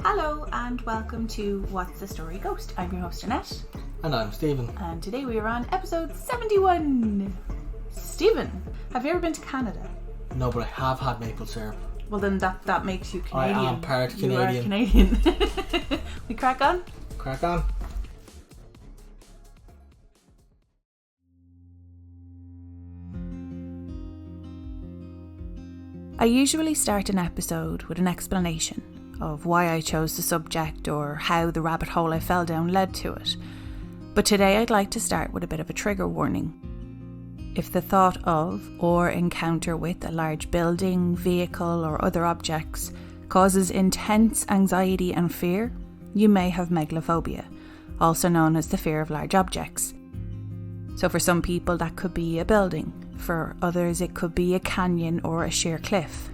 Hello and welcome to What's the Story Ghost. I'm your host Annette. And I'm Steven. And today we are on episode 71. Steven, have you ever been to Canada? No, but I have had maple syrup. Well then that makes you Canadian. I am part Canadian. You are Canadian. We crack on? Crack on. I usually start an episode with an explanation of why I chose the subject or how the rabbit hole I fell down led to it. But today I'd like to start with a bit of a trigger warning. If the thought of or encounter with a large building, vehicle or other objects causes intense anxiety and fear, you may have megalophobia, also known as the fear of large objects. So for some people that could be a building, for others it could be a canyon or a sheer cliff.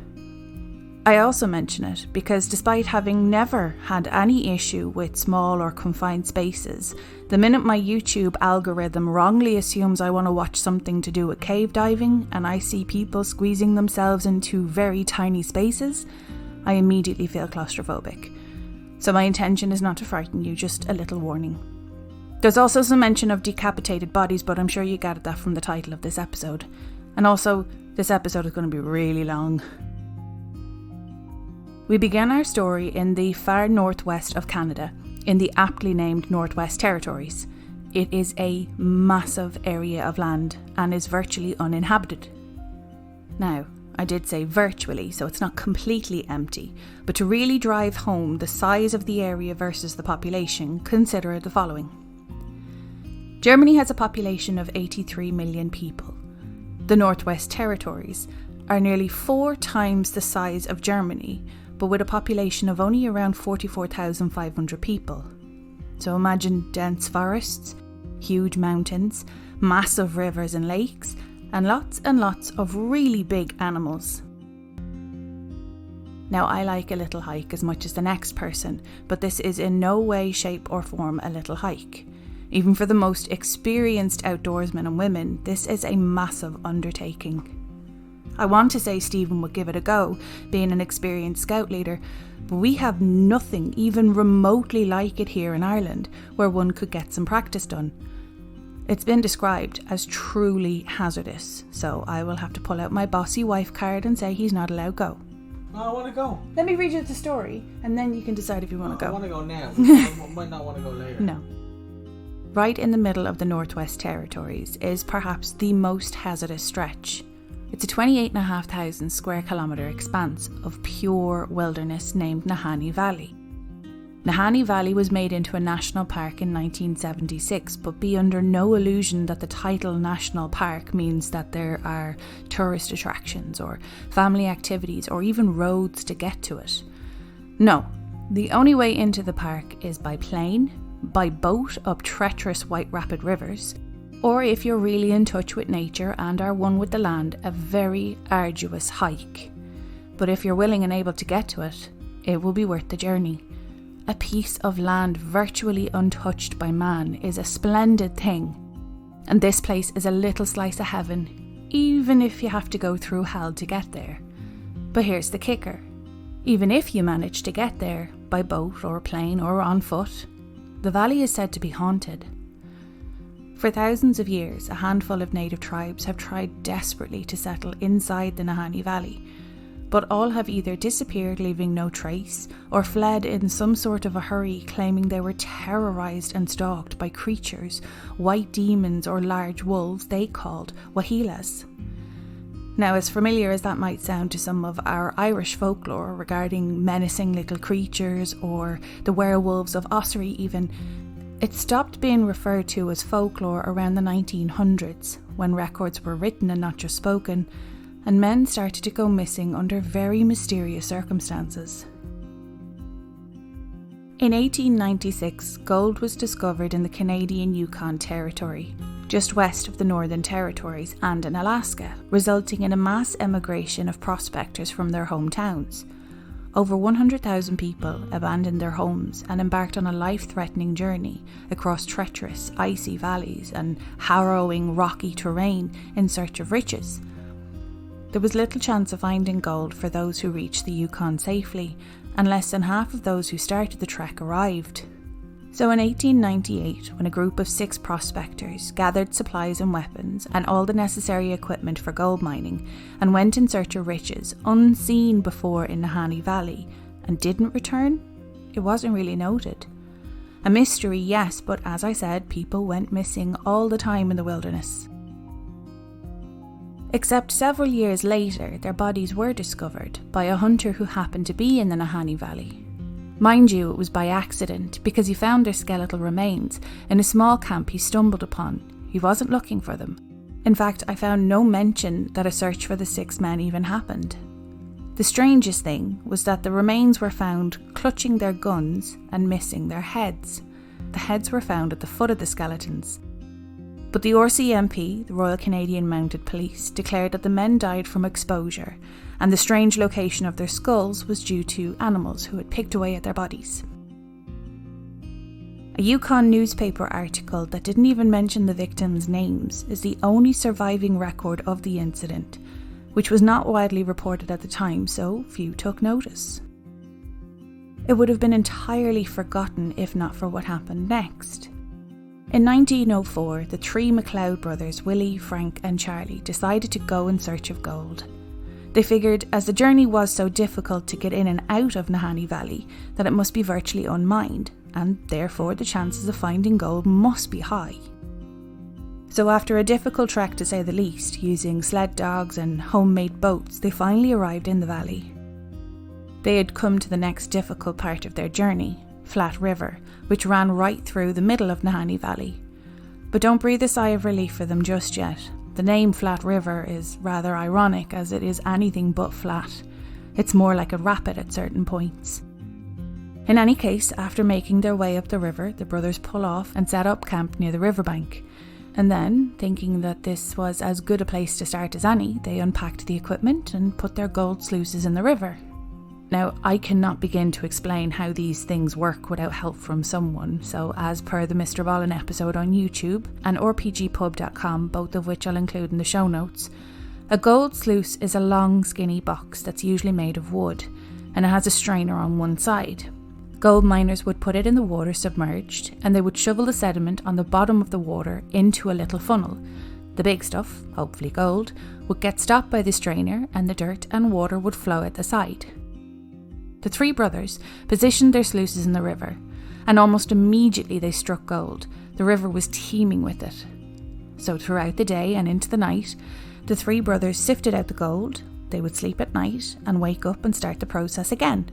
I also mention it because despite having never had any issue with small or confined spaces, the minute my YouTube algorithm wrongly assumes I want to watch something to do with cave diving and I see people squeezing themselves into very tiny spaces, I immediately feel claustrophobic. So my intention is not to frighten you, just a little warning. There's also some mention of decapitated bodies, but I'm sure you gathered that from the title of this episode. And also, this episode is going to be really long. We began our story in the far northwest of Canada, in the aptly named Northwest Territories. It is a massive area of land and is virtually uninhabited. Now, I did say virtually, so it's not completely empty, but to really drive home the size of the area versus the population, consider the following. Germany has a population of 83 million people. The Northwest Territories are nearly 4 times the size of Germany, but with a population of only around 44,500 people. So imagine dense forests, huge mountains, massive rivers and lakes, and lots of really big animals. Now I like a little hike as much as the next person, but this is in no way, shape or form a little hike. Even for the most experienced outdoorsmen and women, this is a massive undertaking. I want to say Steven would give it a go, being an experienced scout leader, but we have nothing even remotely like it here in Ireland, where one could get some practice done. It's been described as truly hazardous, so I will have to pull out my bossy wife card and say he's not allowed go. I want to go. Let me read you the story, and then you can decide if you want to go. I want to go now. I might not want to go later. No. Right in the middle of the Northwest Territories is perhaps the most hazardous stretch. It's a 28,500 square kilometre expanse of pure wilderness named Nahanni Valley. Nahanni Valley was made into a national park in 1976, but be under no illusion that the title national park means that there are tourist attractions or family activities or even roads to get to it. No, the only way into the park is by plane, by boat up treacherous White Rapid rivers, or if you're really in touch with nature and are one with the land, a very arduous hike. But if you're willing and able to get to it, it will be worth the journey. A piece of land virtually untouched by man is a splendid thing. And this place is a little slice of heaven, even if you have to go through hell to get there. But here's the kicker. Even if you manage to get there, by boat or plane or on foot, the valley is said to be haunted. For thousands of years, a handful of native tribes have tried desperately to settle inside the Nahanni Valley, but all have either disappeared leaving no trace or fled in some sort of a hurry claiming they were terrorised and stalked by creatures, white demons or large wolves they called wahilas. Now, as familiar as that might sound to some of our Irish folklore regarding menacing little creatures or the werewolves of Ossory even, it stopped being referred to as folklore around the 1900s, when records were written and not just spoken, and men started to go missing under very mysterious circumstances. In 1896, gold was discovered in the Canadian Yukon Territory, just west of the Northern Territories and in Alaska, resulting in a mass emigration of prospectors from their hometowns. Over 100,000 people abandoned their homes and embarked on a life-threatening journey across treacherous, icy valleys and harrowing rocky terrain in search of riches. There was little chance of finding gold for those who reached the Yukon safely, and less than half of those who started the trek arrived. So in 1898, when a group of 6 prospectors gathered supplies and weapons and all the necessary equipment for gold mining and went in search of riches unseen before in Nahanni Valley and didn't return, it wasn't really noted. A mystery, yes, but as I said, people went missing all the time in the wilderness. Except several years later, their bodies were discovered by a hunter who happened to be in the Nahanni Valley. Mind you, it was by accident, because he found their skeletal remains in a small camp he stumbled upon. He wasn't looking for them. In fact, I found no mention that a search for the 6 men even happened. The strangest thing was that the remains were found clutching their guns and missing their heads. The heads were found at the foot of the skeletons. But the RCMP, the Royal Canadian Mounted Police, declared that the men died from exposure, and the strange location of their skulls was due to animals who had picked away at their bodies. A Yukon newspaper article that didn't even mention the victims' names is the only surviving record of the incident, which was not widely reported at the time, so few took notice. It would have been entirely forgotten if not for what happened next. In 1904, the 3 MacLeod brothers, Willie, Frank and Charlie, decided to go in search of gold. They figured, as the journey was so difficult to get in and out of Nahanni Valley, that it must be virtually unmined, and therefore the chances of finding gold must be high. So after a difficult trek to say the least, using sled dogs and homemade boats, they finally arrived in the valley. They had come to the next difficult part of their journey, Flat River, which ran right through the middle of Nahanni Valley. But don't breathe a sigh of relief for them just yet. The name Flat River is rather ironic, as it is anything but flat. It's more like a rapid at certain points. In any case, after making their way up the river, the brothers pull off and set up camp near the riverbank. And then, thinking that this was as good a place to start as any, they unpacked the equipment and put their gold sluices in the river. Now, I cannot begin to explain how these things work without help from someone, so as per the Mr. Ballin episode on YouTube and rpgpub.com, both of which I'll include in the show notes, a gold sluice is a long, skinny box that's usually made of wood, and it has a strainer on one side. Gold miners would put it in the water submerged, and they would shovel the sediment on the bottom of the water into a little funnel. The big stuff, hopefully gold, would get stopped by the strainer, and the dirt and water would flow at the side. The 3 brothers positioned their sluices in the river, and almost immediately they struck gold. The river was teeming with it. So throughout the day and into the night, the 3 brothers sifted out the gold. They would sleep at night and wake up and start the process again.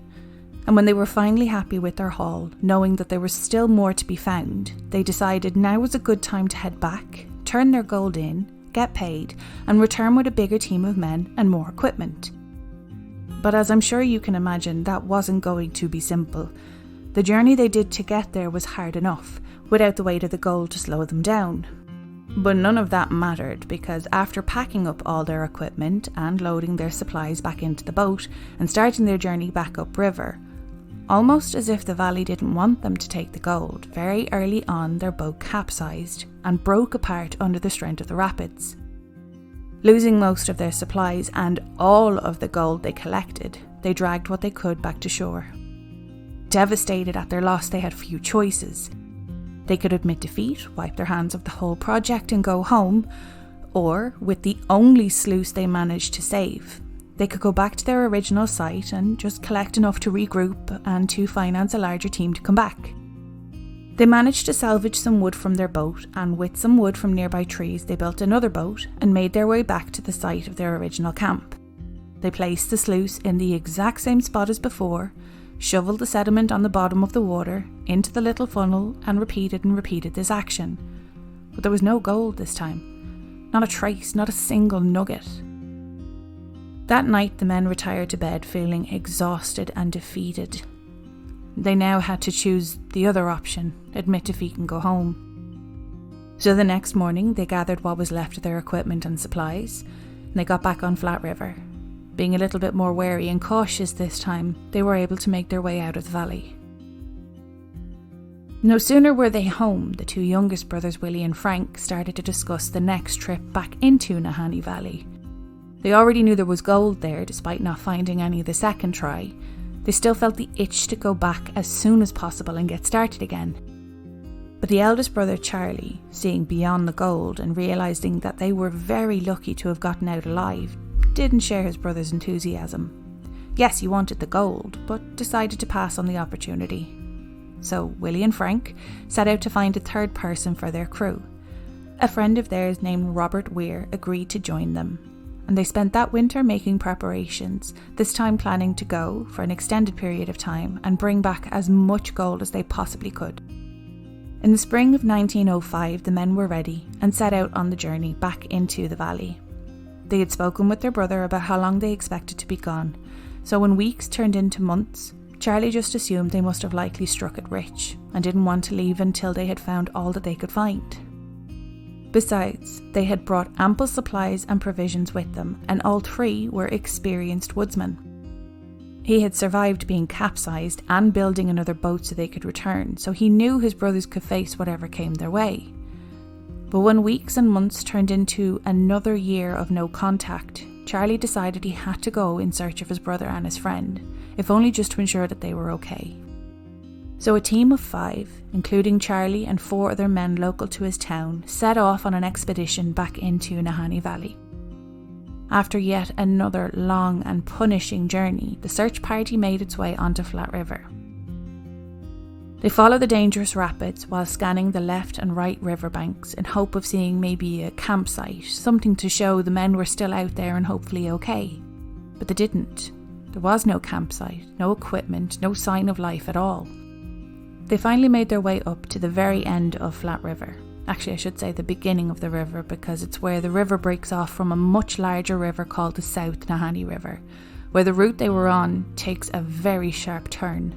And when they were finally happy with their haul, knowing that there was still more to be found, they decided now was a good time to head back, turn their gold in, get paid, and return with a bigger team of men and more equipment. But as I'm sure you can imagine, that wasn't going to be simple. The journey they did to get there was hard enough, without the weight of the gold to slow them down. But none of that mattered, because after packing up all their equipment and loading their supplies back into the boat and starting their journey back upriver, almost as if the valley didn't want them to take the gold, very early on their boat capsized and broke apart under the strength of the rapids. Losing most of their supplies and all of the gold they collected, they dragged what they could back to shore. Devastated at their loss, they had few choices. They could admit defeat, wipe their hands of the whole project and go home, or, with the only sluice they managed to save, they could go back to their original site and just collect enough to regroup and to finance a larger team to come back. They managed to salvage some wood from their boat, and with some wood from nearby trees they built another boat and made their way back to the site of their original camp. They placed the sluice in the exact same spot as before, shoveled the sediment on the bottom of the water into the little funnel, and repeated this action. But there was no gold this time. Not a trace, not a single nugget. That night the men retired to bed feeling exhausted and defeated. They now had to choose the other option, admit defeat and go home. So the next morning they gathered what was left of their equipment and supplies, and they got back on Flat River. Being a little bit more wary and cautious this time, they were able to make their way out of the valley. No sooner were they home, the 2 youngest brothers, Willie and Frank, started to discuss the next trip back into Nahanni Valley. They already knew there was gold there despite not finding any the second try. They still felt the itch to go back as soon as possible and get started again. But the eldest brother Charlie, seeing beyond the gold and realising that they were very lucky to have gotten out alive, didn't share his brother's enthusiasm. Yes, he wanted the gold, but decided to pass on the opportunity. So Willie and Frank set out to find a third person for their crew. A friend of theirs named Robert Weir agreed to join them, and they spent that winter making preparations, this time planning to go for an extended period of time and bring back as much gold as they possibly could. In the spring of 1905, the men were ready and set out on the journey back into the valley. They had spoken with their brother about how long they expected to be gone, so when weeks turned into months, Charlie just assumed they must have likely struck it rich and didn't want to leave until they had found all that they could find. Besides, they had brought ample supplies and provisions with them, and all three were experienced woodsmen. He had survived being capsized and building another boat so they could return, so he knew his brothers could face whatever came their way. But when weeks and months turned into another year of no contact, Charlie decided he had to go in search of his brother and his friend, if only just to ensure that they were okay. So a team of 5, including Charlie and 4 other men local to his town, set off on an expedition back into Nahanni Valley. After yet another long and punishing journey, the search party made its way onto Flat River. They followed the dangerous rapids while scanning the left and right riverbanks in hope of seeing maybe a campsite, something to show the men were still out there and hopefully okay. But they didn't. There was no campsite, no equipment, no sign of life at all. They finally made their way up to the very end of Flat River. Actually, I should say the beginning of the river, because it's where the river breaks off from a much larger river called the South Nahanni River, where the route they were on takes a very sharp turn.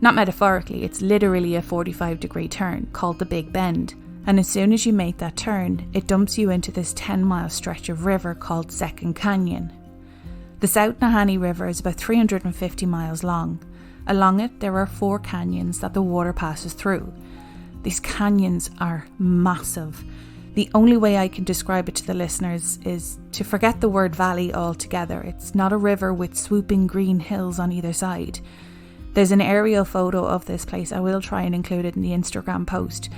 Not metaphorically, it's literally a 45-degree turn called the Big Bend, and as soon as you make that turn, it dumps you into this 10-mile stretch of river called Second Canyon. The South Nahanni River is about 350 miles long. Along it, there are 4 canyons that the water passes through. These canyons are massive. The only way I can describe it to the listeners is to forget the word valley altogether. It's not a river with swooping green hills on either side. There's an aerial photo of this place. I will try and include it in the Instagram post.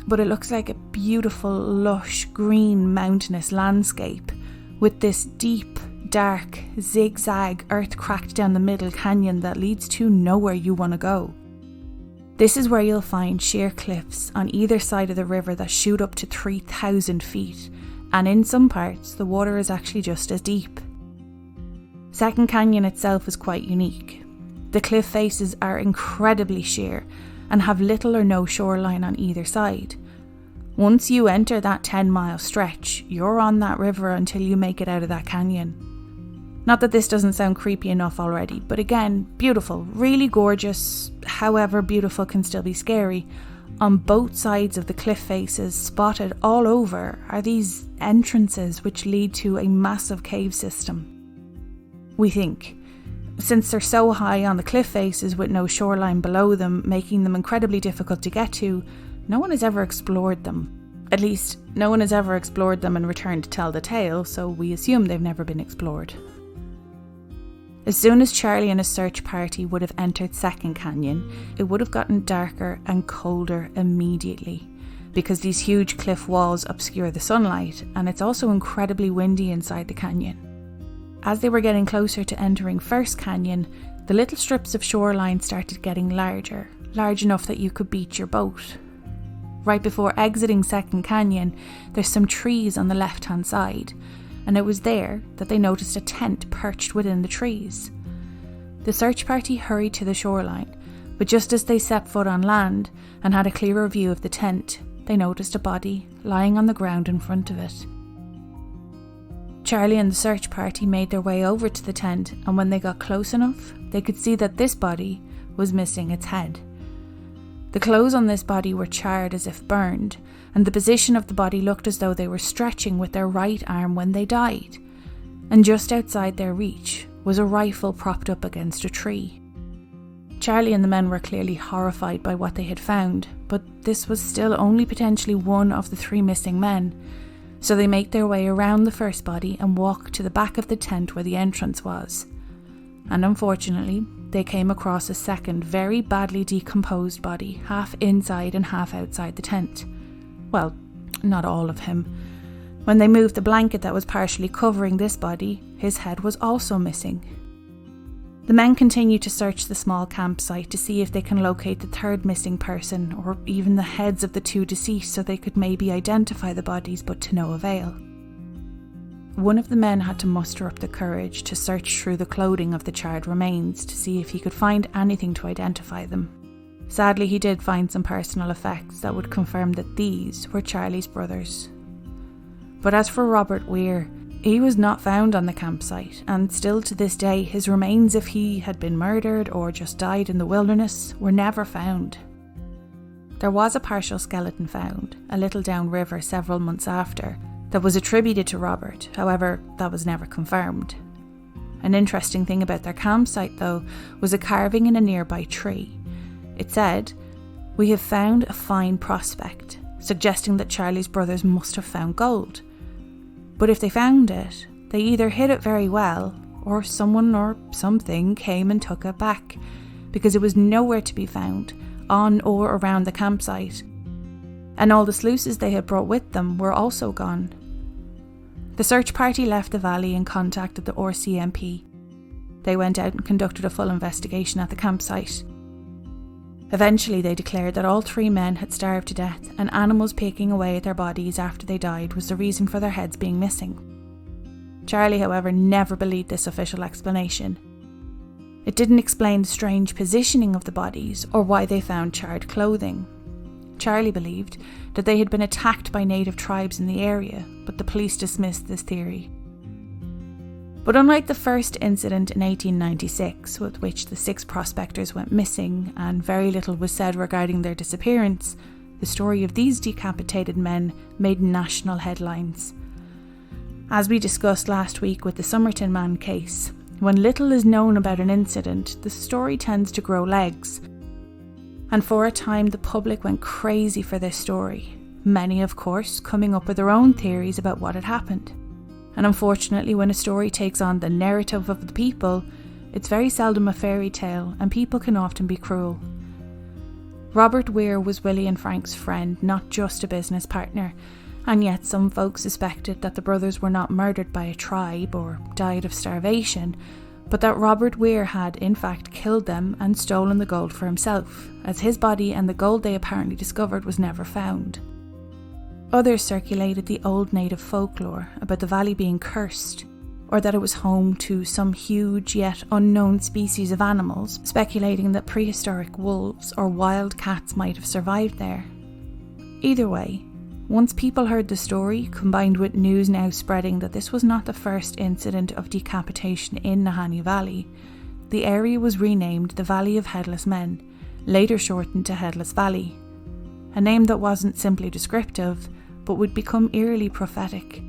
But it looks like a beautiful, lush, green, mountainous landscape with this deep, dark, zigzag, earth cracked down the middle canyon that leads to nowhere you want to go. This is where you'll find sheer cliffs on either side of the river that shoot up to 3,000 feet, and in some parts the water is actually just as deep. Second Canyon itself is quite unique. The cliff faces are incredibly sheer and have little or no shoreline on either side. Once you enter that 10-mile stretch, you're on that river until you make it out of that canyon. Not that this doesn't sound creepy enough already, but again, beautiful, really gorgeous. However, beautiful can still be scary. On both sides of the cliff faces, spotted all over, are these entrances which lead to a massive cave system. We think, since they're so high on the cliff faces with no shoreline below them, making them incredibly difficult to get to, no one has ever explored them. At least, no one has ever explored them and returned to tell the tale, so we assume they've never been explored. As soon as Charlie and his search party would have entered Second Canyon, it would have gotten darker and colder immediately, because these huge cliff walls obscure the sunlight, and it's also incredibly windy inside the canyon. As they were getting closer to entering First Canyon, the little strips of shoreline started getting larger, large enough that you could beach your boat. Right before exiting Second Canyon, there's some trees on the left-hand side, and it was there that they noticed a tent perched within the trees. The search party hurried to the shoreline, but just as they set foot on land and had a clearer view of the tent, they noticed a body lying on the ground in front of it. Charlie and the search party made their way over to the tent, and when they got close enough, they could see that this body was missing its head. The clothes on this body were charred as if burned, and the position of the body looked as though they were stretching with their right arm when they died. And just outside their reach was a rifle propped up against a tree. Charlie and the men were clearly horrified by what they had found, but this was still only potentially one of the 3 missing men. So they make their way around the first body and walk to the back of the tent where the entrance was. And unfortunately, they came across a second very badly decomposed body, half inside and half outside the tent. Well, not all of him. When they moved the blanket that was partially covering this body, his head was also missing. The men continue to search the small campsite to see if they can locate the third missing person or even the heads of the two deceased so they could maybe identify the bodies, but to no avail. One of the men had to muster up the courage to search through the clothing of the charred remains to see if he could find anything to identify them. Sadly, he did find some personal effects that would confirm that these were Charlie's brothers. But as for Robert Weir, he was not found on the campsite, and still to this day his remains, if he had been murdered or just died in the wilderness, were never found. There was a partial skeleton found, a little downriver several months after, that was attributed to Robert, however that was never confirmed. An interesting thing about their campsite though was a carving in a nearby tree. It said, "We have found a fine prospect," suggesting that Charlie's brothers must have found gold. But if they found it, they either hid it very well, or someone or something came and took it back, because it was nowhere to be found, on or around the campsite. And all the sluices they had brought with them were also gone. The search party left the valley and contacted the RCMP. They went out and conducted a full investigation at the campsite. Eventually they declared that all three men had starved to death, and animals picking away at their bodies after they died was the reason for their heads being missing. Charlie, however, never believed this official explanation. It didn't explain the strange positioning of the bodies or why they found charred clothing. Charlie believed that they had been attacked by native tribes in the area, but the police dismissed this theory. But unlike the first incident in 1896, with which the 6 prospectors went missing and very little was said regarding their disappearance, the story of these decapitated men made national headlines. As we discussed last week with the Somerton Man case, when little is known about an incident, the story tends to grow legs. And for a time the public went crazy for this story, many of course coming up with their own theories about what had happened. And unfortunately, when a story takes on the narrative of the people, it's very seldom a fairy tale, and people can often be cruel. Robert Weir was Willie and Frank's friend, not just a business partner, and yet some folks suspected that the brothers were not murdered by a tribe or died of starvation, but that Robert Weir had in fact killed them and stolen the gold for himself, as his body and the gold they apparently discovered was never found. Others circulated the old native folklore about the valley being cursed, or that it was home to some huge yet unknown species of animals, speculating that prehistoric wolves or wild cats might have survived there. Either way, once people heard the story, combined with news now spreading that this was not the first incident of decapitation in Nahanni Valley, the area was renamed the Valley of Headless Men, later shortened to Headless Valley, a name that wasn't simply descriptive, but would become eerily prophetic.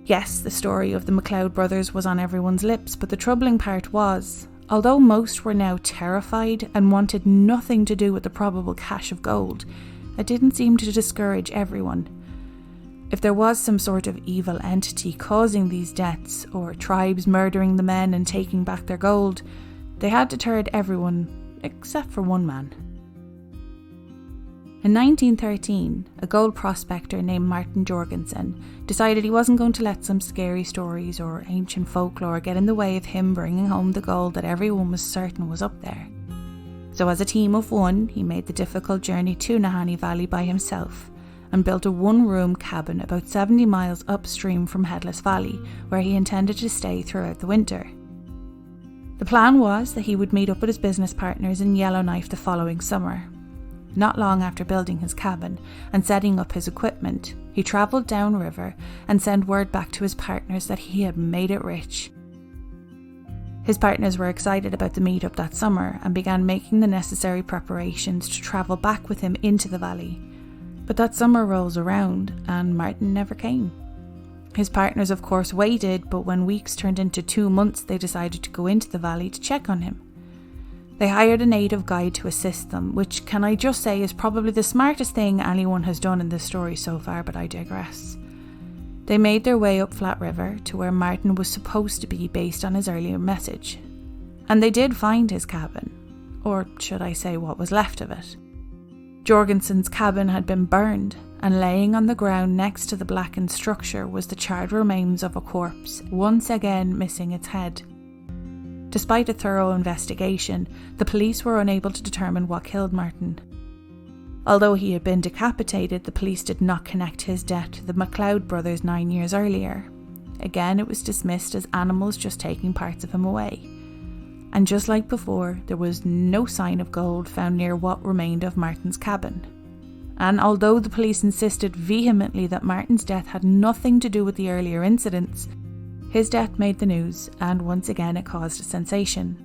Yes, the story of the MacLeod brothers was on everyone's lips, but the troubling part was, although most were now terrified and wanted nothing to do with the probable cache of gold, it didn't seem to discourage everyone. If there was some sort of evil entity causing these deaths, or tribes murdering the men and taking back their gold, they had deterred everyone except for one man. In 1913, a gold prospector named Martin Jorgensen decided he wasn't going to let some scary stories or ancient folklore get in the way of him bringing home the gold that everyone was certain was up there. So as a team of one, he made the difficult journey to Nahanni Valley by himself and built a one-room cabin about 70 miles upstream from Headless Valley, where he intended to stay throughout the winter. The plan was that he would meet up with his business partners in Yellowknife the following summer. Not long after building his cabin and setting up his equipment, he travelled downriver and sent word back to his partners that he had made it rich. His partners were excited about the meetup that summer and began making the necessary preparations to travel back with him into the valley. But that summer rolls around and Martin never came. His partners of course waited, but when weeks turned into 2 months, they decided to go into the valley to check on him. They hired a native guide to assist them, which, can I just say, is probably the smartest thing anyone has done in this story so far, but I digress. They made their way up Flat River to where Martin was supposed to be based on his earlier message. And they did find his cabin, or should I say what was left of it. Jorgensen's cabin had been burned, and laying on the ground next to the blackened structure was the charred remains of a corpse, once again missing its head. Despite a thorough investigation, the police were unable to determine what killed Martin. Although he had been decapitated, the police did not connect his death to the MacLeod brothers 9 years earlier. Again, it was dismissed as animals just taking parts of him away. And just like before, there was no sign of gold found near what remained of Martin's cabin. And although the police insisted vehemently that Martin's death had nothing to do with the earlier incidents, his death made the news, and once again it caused a sensation.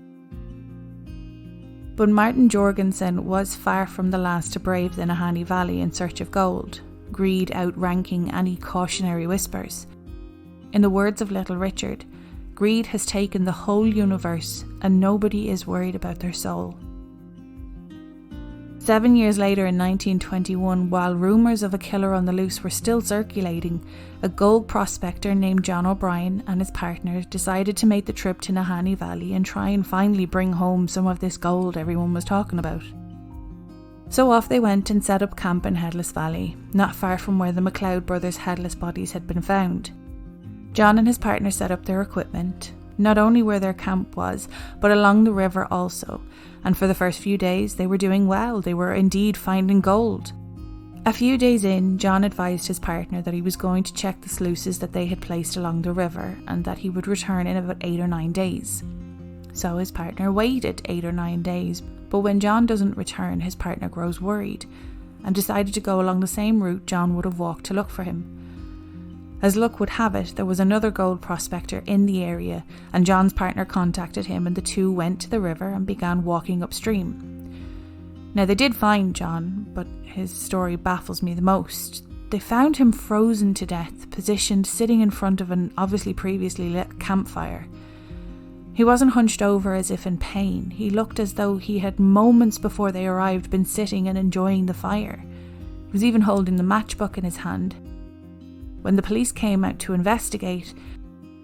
But Martin Jorgensen was far from the last to brave the Nahanni Valley in search of gold, greed outranking any cautionary whispers. In the words of Little Richard, greed has taken the whole universe and nobody is worried about their soul. 7 years later in 1921, while rumours of a killer on the loose were still circulating, a gold prospector named John O'Brien and his partner decided to make the trip to Nahanni Valley and try and finally bring home some of this gold everyone was talking about. So off they went and set up camp in Headless Valley, not far from where the MacLeod brothers' headless bodies had been found. John and his partner set up their equipment, not only where their camp was, but along the river also, and for the first few days they were doing well. They were indeed finding gold. A few days in, John advised his partner that he was going to check the sluices that they had placed along the river and that he would return in about 8 or 9 days. So his partner waited 8 or 9 days, but when John doesn't return, his partner grows worried and decided to go along the same route John would have walked to look for him. As luck would have it, there was another gold prospector in the area, and John's partner contacted him and the two went to the river and began walking upstream. Now they did find John, but his story baffles me the most. They found him frozen to death, positioned sitting in front of an obviously previously lit campfire. He wasn't hunched over as if in pain. He looked as though he had moments before they arrived been sitting and enjoying the fire. He was even holding the matchbook in his hand. When the police came out to investigate,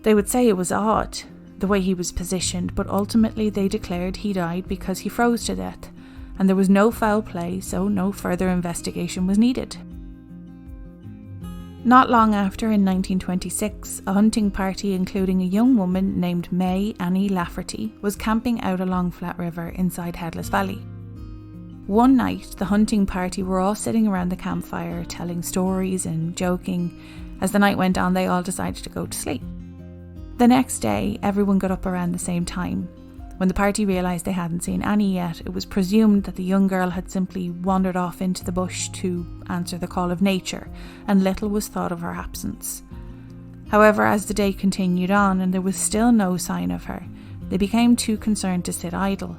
they would say it was odd, the way he was positioned, but ultimately they declared he died because he froze to death, and there was no foul play, so no further investigation was needed. Not long after, in 1926, a hunting party including a young woman named May Annie Lafferty was camping out along Flat River inside Headless Valley. One night, the hunting party were all sitting around the campfire telling stories and joking. As the night went on, they all decided to go to sleep. The next day, everyone got up around the same time. When the party realised they hadn't seen Annie yet, it was presumed that the young girl had simply wandered off into the bush to answer the call of nature, and little was thought of her absence. However, as the day continued on and there was still no sign of her, they became too concerned to sit idle.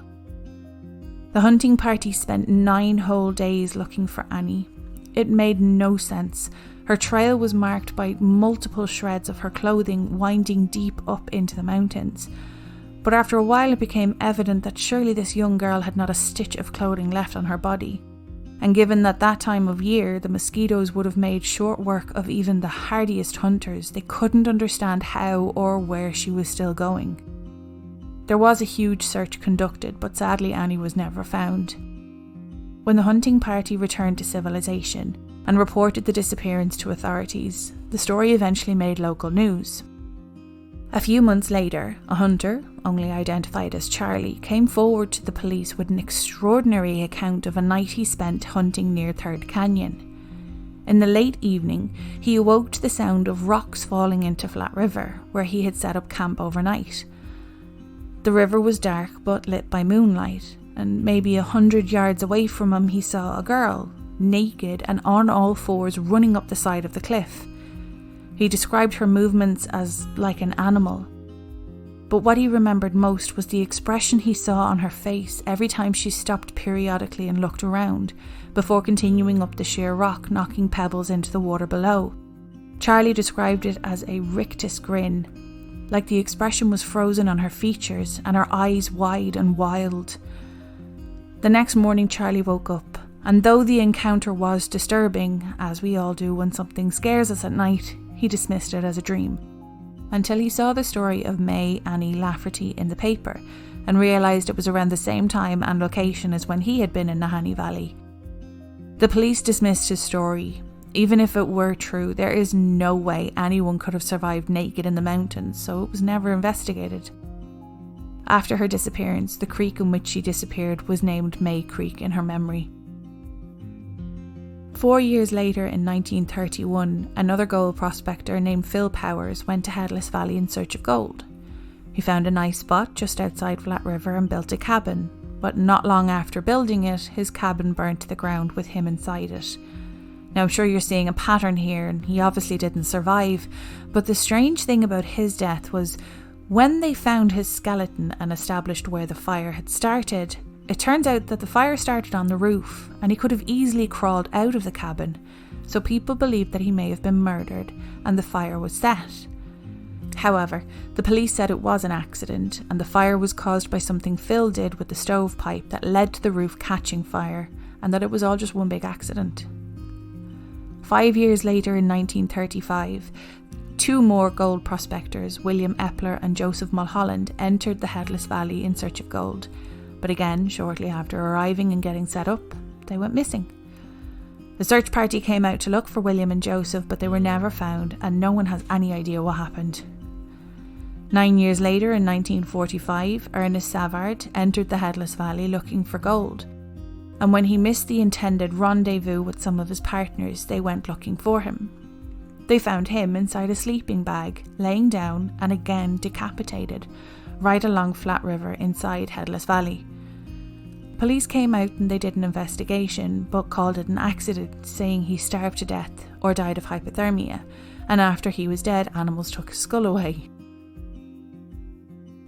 The hunting party spent 9 whole days looking for Annie. It made no sense. Her trail was marked by multiple shreds of her clothing winding deep up into the mountains. But after a while it became evident that surely this young girl had not a stitch of clothing left on her body. And given that time of year the mosquitoes would have made short work of even the hardiest hunters, they couldn't understand how or where she was still going. There was a huge search conducted, but sadly Annie was never found. When the hunting party returned to civilization and reported the disappearance to authorities, the story eventually made local news. A few months later, a hunter, only identified as Charlie, came forward to the police with an extraordinary account of a night he spent hunting near Third Canyon. In the late evening, he awoke to the sound of rocks falling into Flat River, where he had set up camp overnight. The river was dark but lit by moonlight, and maybe 100 yards away from him he saw a girl, naked and on all fours, running up the side of the cliff. He described her movements as like an animal. But what he remembered most was the expression he saw on her face every time she stopped periodically and looked around, before continuing up the sheer rock, knocking pebbles into the water below. Charlie described it as a rictus grin, like the expression was frozen on her features and her eyes wide and wild. The next morning, Charlie woke up, and though the encounter was disturbing, as we all do when something scares us at night, he dismissed it as a dream. Until he saw the story of May Annie Lafferty in the paper, and realised it was around the same time and location as when he had been in Nahanni Valley. The police dismissed his story. Even if it were true, there is no way anyone could have survived naked in the mountains, so it was never investigated. After her disappearance, the creek in which she disappeared was named May Creek in her memory. 4 years later, in 1931, another gold prospector named Phil Powers went to Headless Valley in search of gold. He found a nice spot just outside Flat River and built a cabin, but not long after building it, his cabin burnt to the ground with him inside it. Now, I'm sure you're seeing a pattern here, and he obviously didn't survive, but the strange thing about his death was when they found his skeleton and established where the fire had started, it turns out that the fire started on the roof, and he could have easily crawled out of the cabin, so people believed that he may have been murdered and the fire was set. However, the police said it was an accident, and the fire was caused by something Phil did with the stovepipe that led to the roof catching fire, and that it was all just one big accident. 5 years later, in 1935, two more gold prospectors, William Epler and Joseph Mulholland, entered the Headless Valley in search of gold. But again, shortly after arriving and getting set up, they went missing. The search party came out to look for William and Joseph, but they were never found, and no one has any idea what happened. 9 years later, in 1945, Ernest Savard entered the Headless Valley looking for gold. And when he missed the intended rendezvous with some of his partners, they went looking for him. They found him inside a sleeping bag, laying down and again decapitated, right along Flat River inside Headless Valley. Police came out and they did an investigation, but called it an accident, saying he starved to death or died of hypothermia, and after he was dead, animals took his skull away.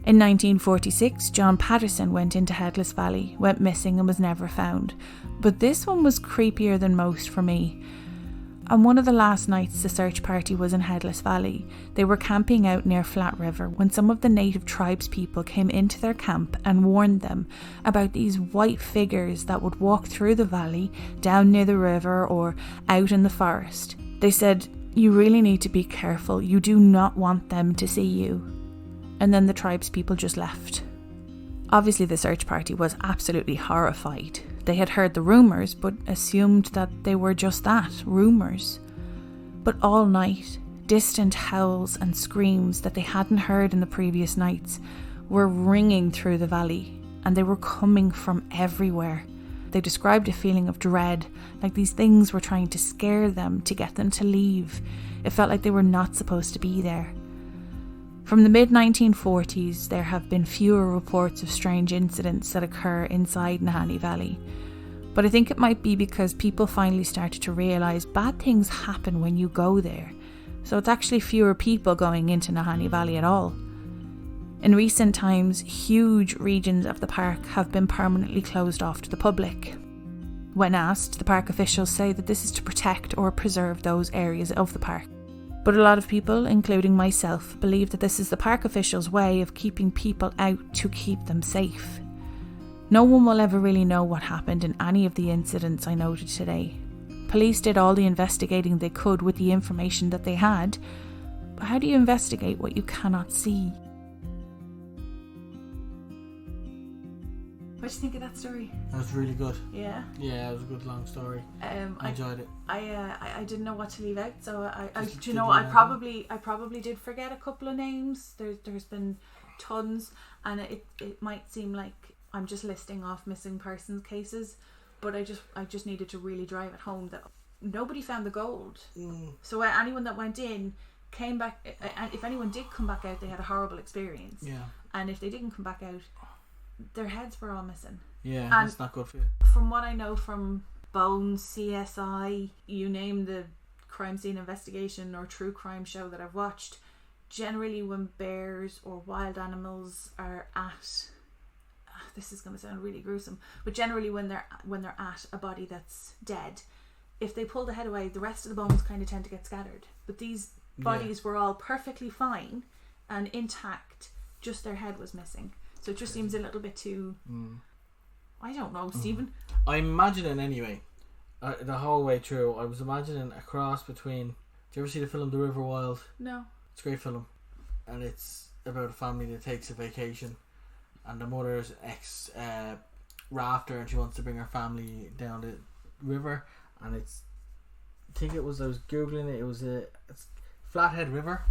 In 1946, John Patterson went into Headless Valley, went missing and was never found. But this one was creepier than most for me. On one of the last nights the search party was in Headless Valley, they were camping out near Flat River when some of the native tribespeople came into their camp and warned them about these white figures that would walk through the valley, down near the river or out in the forest. They said, "You really need to be careful, you do not want them to see you." And then the tribespeople just left. Obviously the search party was absolutely horrified. They had heard the rumours, but assumed that they were just that, rumours. But all night, distant howls and screams that they hadn't heard in the previous nights were ringing through the valley, and they were coming from everywhere. They described a feeling of dread, like these things were trying to scare them, to get them to leave. It felt like they were not supposed to be there. From the mid-1940s, there have been fewer reports of strange incidents that occur inside Nahanni Valley. But I think it might be because people finally started to realise bad things happen when you go there. So it's actually fewer people going into Nahanni Valley at all. In recent times, huge regions of the park have been permanently closed off to the public. When asked, the park officials say that this is to protect or preserve those areas of the park. But a lot of people, including myself, believe that this is the park officials' way of keeping people out to keep them safe. No one will ever really know what happened in any of the incidents I noted today. Police did all the investigating they could with the information that they had. But how do you investigate what you cannot see? What do you think of that story? That was really good. Yeah? Yeah, it was a good long story. I enjoyed it. I didn't know what to leave out, so I probably did forget a couple of names. There's been tons, and it might seem like I'm just listing off missing persons cases, but I just needed to really drive it home that nobody found the gold. So anyone that went in came back, and if anyone did come back out, they had a horrible experience. Yeah. And if they didn't come back out, their heads were all missing. Yeah, and that's not good for you. From what I know from Bones, CSI, you name the crime scene investigation or true crime show that I've watched, generally when bears or wild animals are at, this is going to sound really gruesome, but generally when they're at a body that's dead, if they pull the head away, the rest of the bones kind of tend to get scattered. But these bodies were all perfectly fine and intact, just their head was missing. So it just seems a little bit too I don't know, Stephen. I'm imagining anyway. The whole way through, I was imagining a cross between. Do you ever see the film The River Wild? No. It's a great film, and it's about a family that takes a vacation, and the mother's ex rafter, and she wants to bring her family down the river, and it's. I think it was. I was googling it. It was it's Flathead River.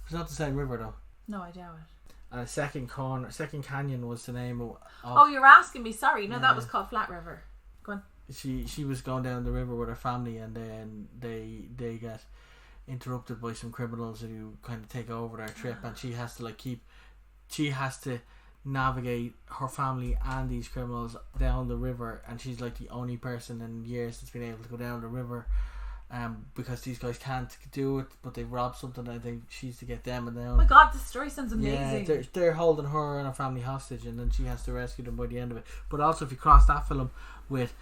It's not the same river though. No, I doubt it. And Second Canyon was the name of. Oh, you're asking me. Sorry, no, that was called Flat River. Go on. She was going down the river with her family, and then they get interrupted by some criminals who kind of take over their trip, and she has to navigate her family and these criminals down the river, and she's like the only person in years that's been able to go down the river. Because these guys can't do it, but they robbed something, and she's to get them and down. Oh my god, this story sounds amazing. Yeah, they're holding her and her family hostage, and then she has to rescue them by the end of it. But also, if you cross that film with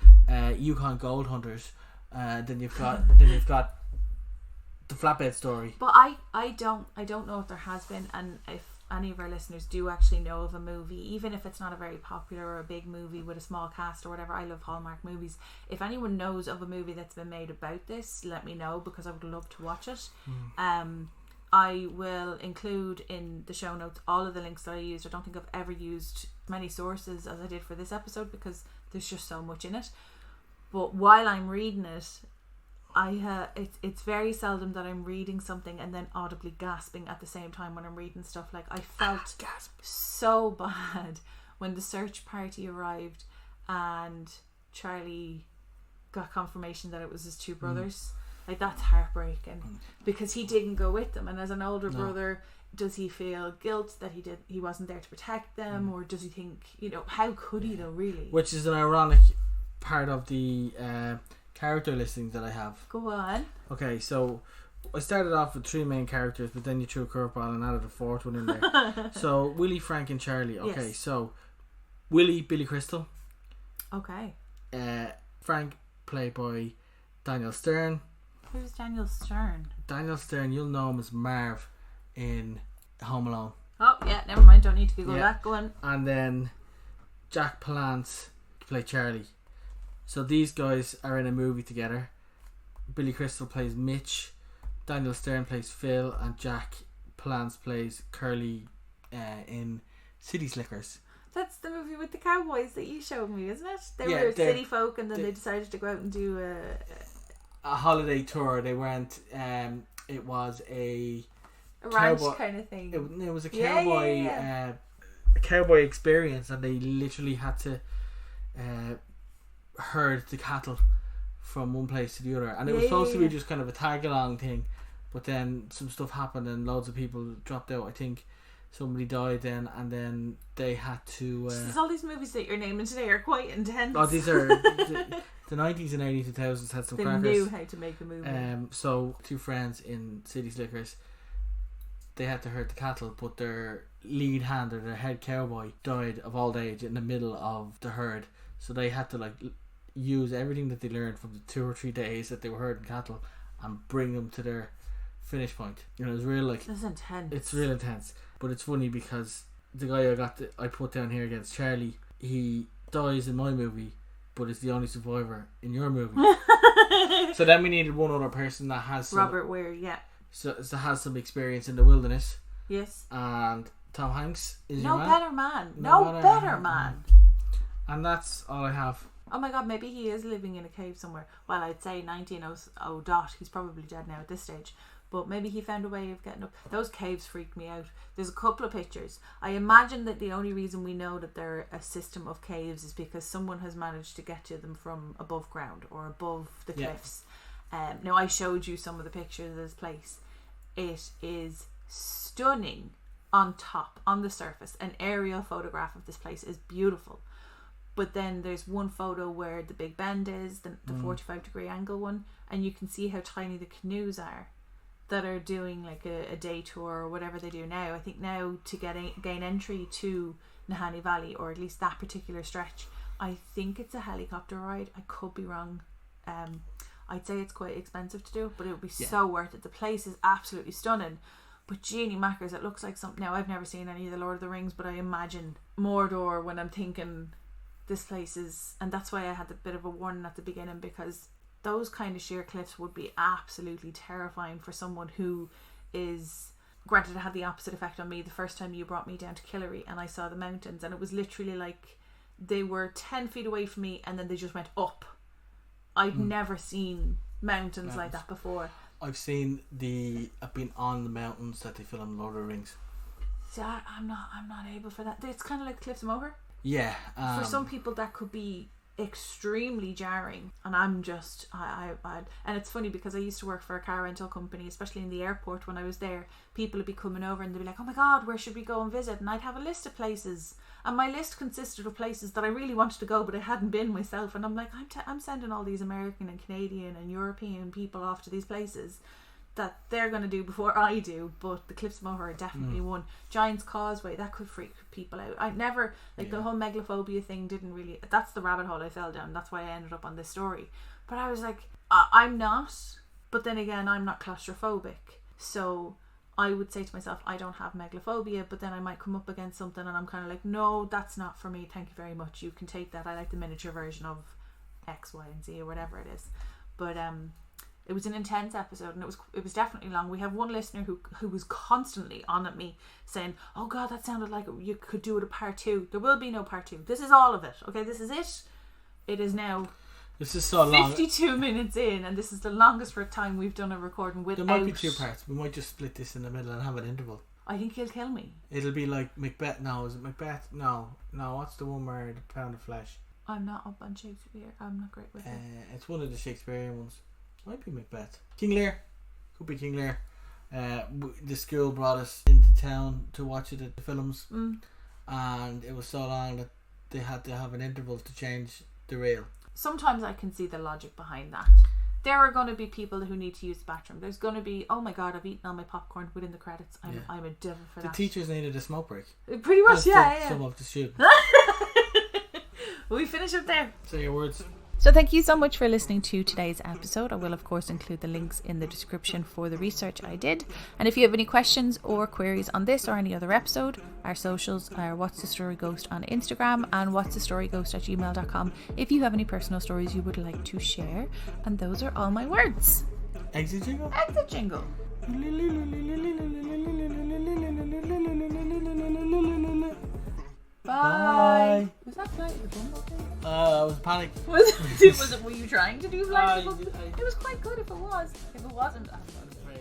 Yukon Gold Hunters, then you've got the Flatbed Story. But I don't know if there has been, and if any of our listeners do actually know of a movie, even if it's not a very popular or a big movie with a small cast or whatever. I love Hallmark movies. If anyone knows of a movie that's been made about this, let me know, because I would love to watch it. I will include in the show notes all of the links that I used. I don't think I've ever used many sources as I did for this episode, because there's just so much in it. But while I'm reading it, it's very seldom that I'm reading something and then audibly gasping at the same time when I'm reading stuff. Like, I felt so bad when the search party arrived and Charlie got confirmation that it was his two brothers. Like, that's heartbreaking, because he didn't go with them, and as an older brother, does he feel guilt that he wasn't there to protect them, or does he think, how could he though, really? Which is an ironic part of the character listings that I have. Go on. Okay, so I started off with 3 main characters, but then you threw a curveball and added a 4th one in there. So Willie, Frank and Charlie. Okay, yes. So Willie, Billy Crystal. Okay. Frank, played by Daniel Stern. Who's Daniel Stern? Daniel Stern, you'll know him as Marv in Home Alone. Oh yeah, never mind, don't need to Google that. Go on. And then Jack Palance played Charlie. So these guys are in a movie together. Billy Crystal plays Mitch, Daniel Stern plays Phil, and Jack Palance plays Curly in City Slickers. That's the movie with the cowboys that you showed me, isn't it? They were city folk, and then they decided to go out and do a holiday tour. They weren't. It was a ranch kind of thing. It was a cowboy a cowboy experience, and they literally had to herd the cattle from one place to the other, and it was supposed to be just kind of a tag along thing, but then some stuff happened and loads of people dropped out. I think somebody died then, and then they had to all these movies that you're naming today are quite intense. Oh, these are the 90s and early 2000s had some crackers. They knew how to make a movie. So 2 friends in City Slickers, they had to herd the cattle, but their lead hand, or their head cowboy, died of old age in the middle of the herd, so they had to use everything that they learned from the 2 or 3 days that they were herding cattle and bring them to their finish point. It was real That's intense. It's real intense. But it's funny because the guy I put down here against Charlie, he dies in my movie, but is the only survivor in your movie. So then we needed one other person that has Robert Weir, so has some experience in the wilderness. Yes. And Tom Hanks is no your man. better man. No better man. And that's all I have. Oh my god, maybe he is living in a cave somewhere. Well, I'd say 1900 dot. He's probably dead now at this stage. But maybe he found a way of getting up. Those caves freak me out. There's a couple of pictures. I imagine that the only reason we know that they're a system of caves is because someone has managed to get to them from above ground or above the cliffs. Now, I showed you some of the pictures of this place. It is stunning on top, on the surface. An aerial photograph of this place is beautiful. But then there's one photo where the Big Bend is, the 45-degree angle one, and you can see how tiny the canoes are that are doing like a day tour or whatever they do now. I think now to gain entry to Nahanni Valley, or at least that particular stretch, I think it's a helicopter ride. I could be wrong. I'd say it's quite expensive to do, but it would be so worth it. The place is absolutely stunning. But Jeannie Mackers, it looks like something. Now, I've never seen any of the Lord of the Rings, but I imagine Mordor when I'm thinking this place is, and that's why I had a bit of a warning at the beginning, because those kind of sheer cliffs would be absolutely terrifying for someone who is, granted it had the opposite effect on me the first time you brought me down to Killary and I saw the mountains, and it was literally like they were 10 feet away from me and then they just went up. I'd never seen mountains like that before. I've been on the mountains that they film Lord of the Rings. See, I'm not able for that. It's kind of like Cliffs of Moher. Yeah. For some people that could be extremely jarring, and I'm just and it's funny because I used to work for a car rental company, especially in the airport. When I was there, people would be coming over and they'd be like, oh my god, where should we go and visit? And I'd have a list of places, and my list consisted of places that I really wanted to go but I hadn't been myself, and I'm like, I'm sending all these American and Canadian and European people off to these places that they're going to do before I do. But the Cliffs of Moher are definitely one. Giant's Causeway, that could freak people out. I never, the whole megalophobia thing didn't really, that's the rabbit hole I fell down. That's why I ended up on this story. But I was like, I'm not, but then again, I'm not claustrophobic. So I would say to myself, I don't have megalophobia, but then I might come up against something and I'm kind of like, no, that's not for me. Thank you very much. You can take that. I like the miniature version of X, Y, and Z or whatever it is. But it was an intense episode, and it was definitely long. We have one listener who was constantly on at me saying, oh god, that sounded like you could do it a part 2. There will be no part 2. This is all of it. Okay, this is it. It is now this is so long. 52 minutes in, and this is the longest for time we've done a recording without. There might be 2 parts. We might just split this in the middle and have an interval. I think he'll kill me. It'll be like Macbeth. No, is it Macbeth? No, what's the one where the pound of flesh? I'm not up on Shakespeare. I'm not great with it. It's one of the Shakespearean ones. Might be Macbeth. King Lear. Could be King Lear. The school brought us into town to watch it at the films, and it was so long that they had to have an interval to change the reel. Sometimes I can see the logic behind that. There are going to be people who need to use the bathroom. There's going to be, oh my god, I've eaten all my popcorn within the credits. I'm a devil for that. The teachers needed a smoke break. Pretty much, yeah. Some of the students. We finish up there. Say your words. So thank you so much for listening to today's episode. I will of course include the links in the description for the research I did. And if you have any questions or queries on this or any other episode, our socials are What's the Story Ghost on Instagram and whatsthestoryghost@gmail.com if you have any personal stories you would like to share. And those are all my words. Exit jingle? Exit jingle. Bye. Was that Flight of the Bumblebee? I was panicked. Were you trying to do Flight of the Bumblebee? It was quite good if it was. If it wasn't, I thought it was very